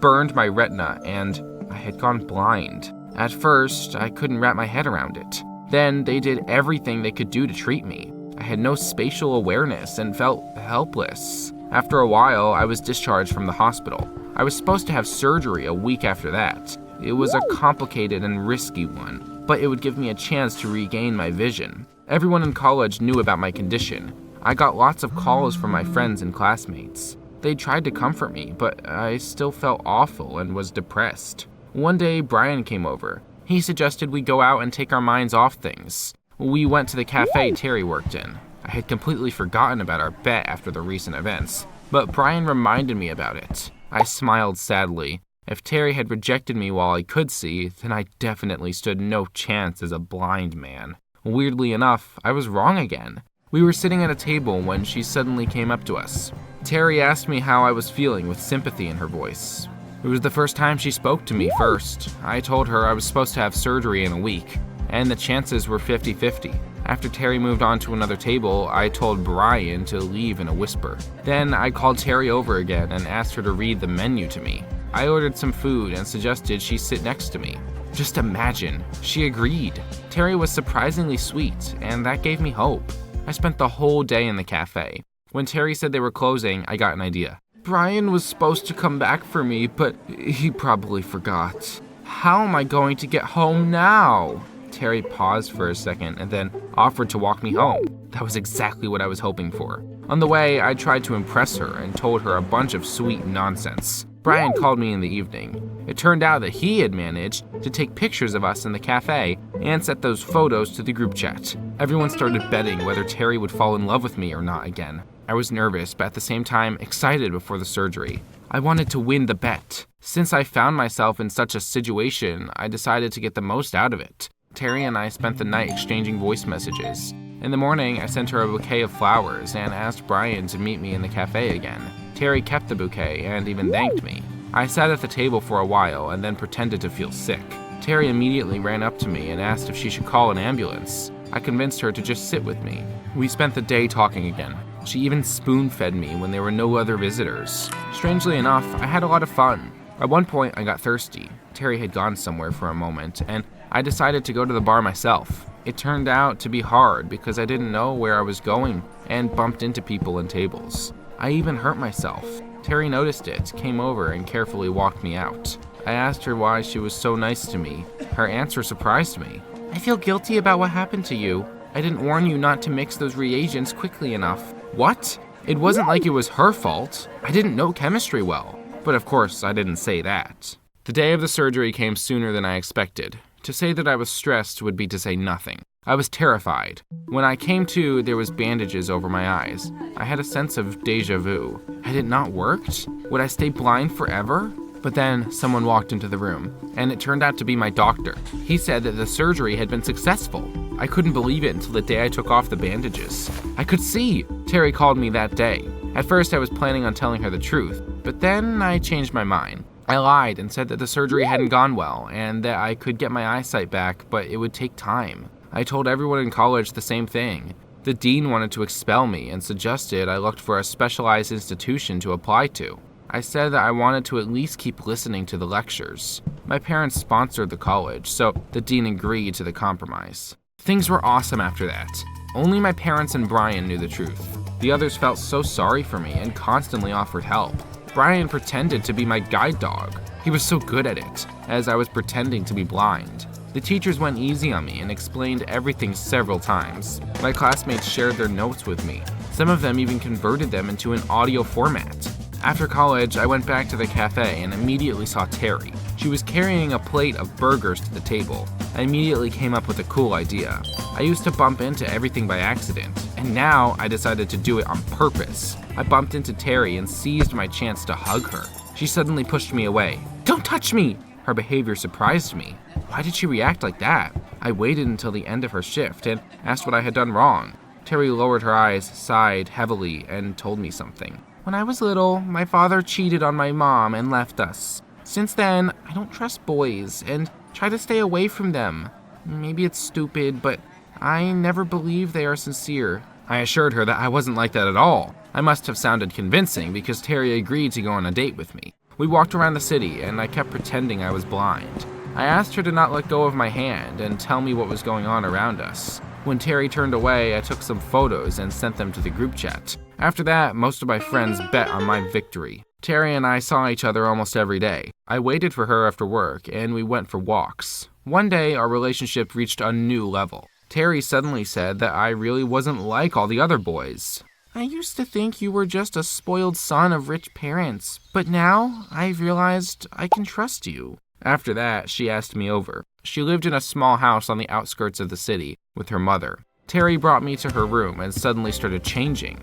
burned my retina and I had gone blind. At first, I couldn't wrap my head around it. Then they did everything they could do to treat me. I had no spatial awareness and felt helpless. After a while, I was discharged from the hospital. I was supposed to have surgery a week after that. It was a complicated and risky one, but it would give me a chance to regain my vision. Everyone in college knew about my condition. I got lots of calls from my friends and classmates. They tried to comfort me, but I still felt awful and was depressed. One day, Brian came over. He suggested we go out and take our minds off things. We went to the cafe Terry worked in. I had completely forgotten about our bet after the recent events, but Brian reminded me about it. I smiled sadly. If Terry had rejected me while I could see, then I definitely stood no chance as a blind man. Weirdly enough, I was wrong again. We were sitting at a table when she suddenly came up to us. Terry asked me how I was feeling with sympathy in her voice. It was the first time she spoke to me first. I told her I was supposed to have surgery in a week, and the chances were 50-50. After Terry moved on to another table, I told Brian to leave in a whisper. Then I called Terry over again and asked her to read the menu to me. I ordered some food and suggested she sit next to me. Just imagine, she agreed. Terry was surprisingly sweet, and that gave me hope. I spent the whole day in the cafe. When Terry said they were closing, I got an idea. Brian was supposed to come back for me, but he probably forgot. How am I going to get home now? Terry paused for a second and then offered to walk me home. That was exactly what I was hoping for. On the way, I tried to impress her and told her a bunch of sweet nonsense. Brian called me in the evening. It turned out that he had managed to take pictures of us in the cafe and set those photos to the group chat. Everyone started betting whether Terry would fall in love with me or not again. I was nervous, but at the same time excited before the surgery. I wanted to win the bet. Since I found myself in such a situation, I decided to get the most out of it. Terry and I spent the night exchanging voice messages. In the morning, I sent her a bouquet of flowers and asked Brian to meet me in the cafe again. Terry kept the bouquet and even thanked me. I sat at the table for a while and then pretended to feel sick. Terry immediately ran up to me and asked if she should call an ambulance. I convinced her to just sit with me. We spent the day talking again. She even spoon-fed me when there were no other visitors. Strangely enough, I had a lot of fun. At one point, I got thirsty. Terry had gone somewhere for a moment, and I decided to go to the bar myself. It turned out to be hard because I didn't know where I was going and bumped into people and tables. I even hurt myself. Terry noticed it, came over, and carefully walked me out. I asked her why she was so nice to me. Her answer surprised me. I feel guilty about what happened to you. I didn't warn you not to mix those reagents quickly enough. What? It wasn't like it was her fault. I didn't know chemistry well. But of course, I didn't say that. The day of the surgery came sooner than I expected. To say that I was stressed would be to say nothing. I was terrified. When I came to, there was bandages over my eyes. I had a sense of deja vu. Had it not worked? Would I stay blind forever? But then someone walked into the room, and it turned out to be my doctor. He said that the surgery had been successful. I couldn't believe it until the day I took off the bandages. I could see! Terry called me that day. At first I was planning on telling her the truth, but then I changed my mind. I lied and said that the surgery hadn't gone well, and that I could get my eyesight back, but it would take time. I told everyone in college the same thing. The dean wanted to expel me and suggested I looked for a specialized institution to apply to. I said that I wanted to at least keep listening to the lectures. My parents sponsored the college, so the dean agreed to the compromise. Things were awesome after that. Only my parents and Brian knew the truth. The others felt so sorry for me and constantly offered help. Brian pretended to be my guide dog. He was so good at it, as I was pretending to be blind. The teachers went easy on me and explained everything several times. My classmates shared their notes with me. Some of them even converted them into an audio format. After college, I went back to the cafe and immediately saw Terry. She was carrying a plate of burgers to the table. I immediately came up with a cool idea. I used to bump into everything by accident, and now I decided to do it on purpose. I bumped into Terry and seized my chance to hug her. She suddenly pushed me away. "Don't touch me!" Her behavior surprised me. Why did she react like that? I waited until the end of her shift and asked what I had done wrong. Terry lowered her eyes, sighed heavily, and told me something. When I was little, my father cheated on my mom and left us. Since then, I don't trust boys and try to stay away from them. Maybe it's stupid, but I never believe they are sincere. I assured her that I wasn't like that at all. I must have sounded convincing because Terry agreed to go on a date with me. We walked around the city, and I kept pretending I was blind. I asked her to not let go of my hand and tell me what was going on around us. When Terry turned away, I took some photos and sent them to the group chat. After that, most of my friends bet on my victory. Terry and I saw each other almost every day. I waited for her after work, and we went for walks. One day, our relationship reached a new level. Terry suddenly said that I really wasn't like all the other boys. I used to think you were just a spoiled son of rich parents, but now I've realized I can trust you. After that, she asked me over. She lived in a small house on the outskirts of the city with her mother. Terry brought me to her room and suddenly started changing.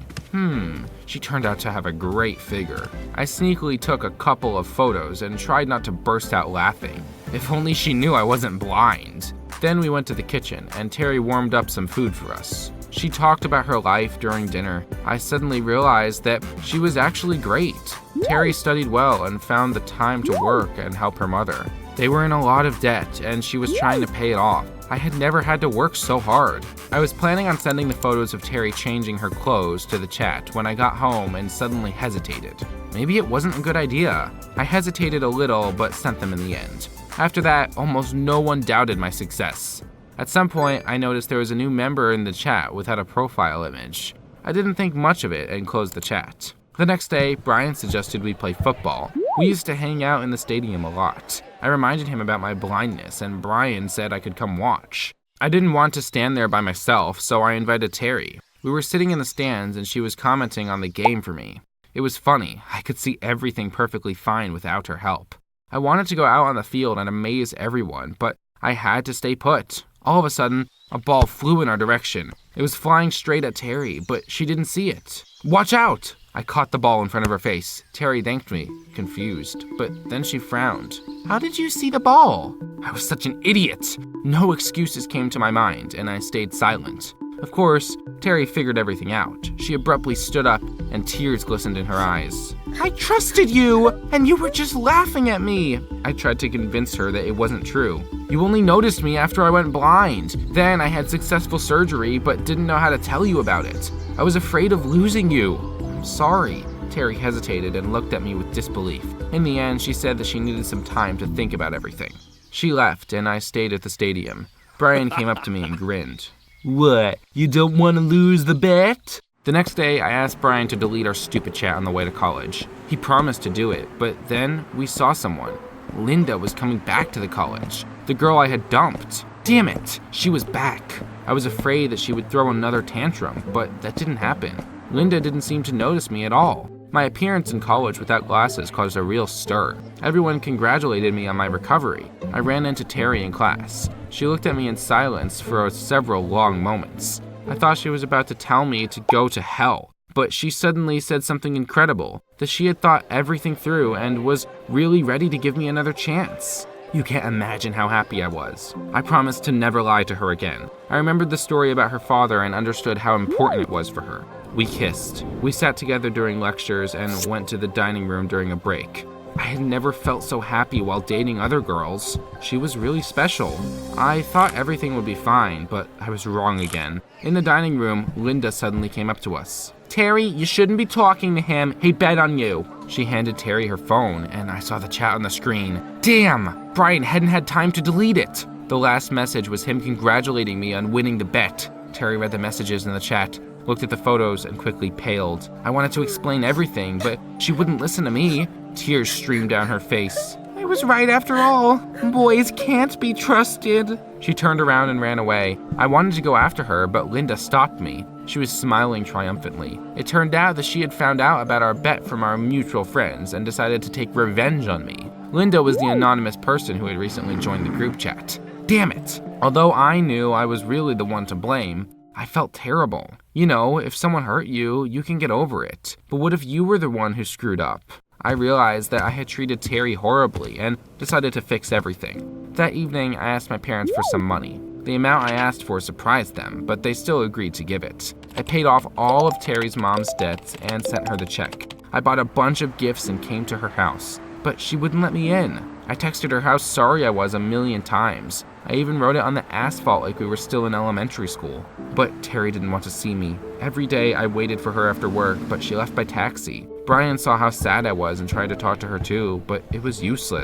She turned out to have a great figure. I sneakily took a couple of photos and tried not to burst out laughing. If only she knew I wasn't blind. Then we went to the kitchen and Terry warmed up some food for us. She talked about her life during dinner. I suddenly realized that she was actually great. Terry studied well and found the time to work and help her mother. They were in a lot of debt and she was trying to pay it off. I had never had to work so hard. I was planning on sending the photos of Terry changing her clothes to the chat when I got home and suddenly hesitated. Maybe it wasn't a good idea. I hesitated a little but sent them in the end. After that, almost no one doubted my success. At some point, I noticed there was a new member in the chat without a profile image. I didn't think much of it and closed the chat. The next day, Brian suggested we play football. We used to hang out in the stadium a lot. I reminded him about my blindness, and Brian said I could come watch. I didn't want to stand there by myself, so I invited Terry. We were sitting in the stands, and she was commenting on the game for me. It was funny. I could see everything perfectly fine without her help. I wanted to go out on the field and amaze everyone, but I had to stay put. All of a sudden, a ball flew in our direction. It was flying straight at Terry, but she didn't see it. Watch out! I caught the ball in front of her face. Terry thanked me, confused, but then she frowned. How did you see the ball? I was such an idiot. No excuses came to my mind, and I stayed silent. Of course, Terry figured everything out. She abruptly stood up, and tears glistened in her eyes. I trusted you, and you were just laughing at me. I tried to convince her that it wasn't true. You only noticed me after I went blind. Then I had successful surgery, but didn't know how to tell you about it. I was afraid of losing you. I'm sorry. Terry hesitated and looked at me with disbelief. In the end, she said that she needed some time to think about everything. She left, and I stayed at the stadium. Brian came up to me and grinned. What, you don't want to lose the bet? The next day, I asked Brian to delete our stupid chat on the way to college. He promised to do it, but then we saw someone. Linda was coming back to the college. The girl I had dumped. Damn it, she was back. I was afraid that she would throw another tantrum, but that didn't happen. Linda didn't seem to notice me at all. My appearance in college without glasses caused a real stir. Everyone congratulated me on my recovery. I ran into Terry in class. She looked at me in silence for several long moments. I thought she was about to tell me to go to hell, but she suddenly said something incredible, that she had thought everything through and was really ready to give me another chance. You can't imagine how happy I was. I promised to never lie to her again. I remembered the story about her father and understood how important it was for her. We kissed. We sat together during lectures and went to the dining room during a break. I had never felt so happy while dating other girls. She was really special. I thought everything would be fine, but I was wrong again. In the dining room, Linda suddenly came up to us. Terry, you shouldn't be talking to him. He bet on you. She handed Terry her phone, and I saw the chat on the screen. Damn! Brian hadn't had time to delete it. The last message was him congratulating me on winning the bet. Terry read the messages in the chat, looked at the photos, and quickly paled. I wanted to explain everything, but she wouldn't listen to me. Tears streamed down her face. I was right after all. Boys can't be trusted. She turned around and ran away. I wanted to go after her, but Linda stopped me. She was smiling triumphantly. It turned out that she had found out about our bet from our mutual friends and decided to take revenge on me. Linda was the anonymous person who had recently joined the group chat. Damn it! Although I knew I was really the one to blame, I felt terrible. You know, if someone hurt you, you can get over it. But what if you were the one who screwed up? I realized that I had treated Terry horribly and decided to fix everything. That evening, I asked my parents for some money. The amount I asked for surprised them, but they still agreed to give it. I paid off all of Terry's mom's debts and sent her the check. I bought a bunch of gifts and came to her house, but she wouldn't let me in. I texted her how sorry I was a million times. I even wrote it on the asphalt like we were still in elementary school. But Terry didn't want to see me. Every day I waited for her after work, but she left by taxi. Brian saw how sad I was and tried to talk to her too, but it was useless.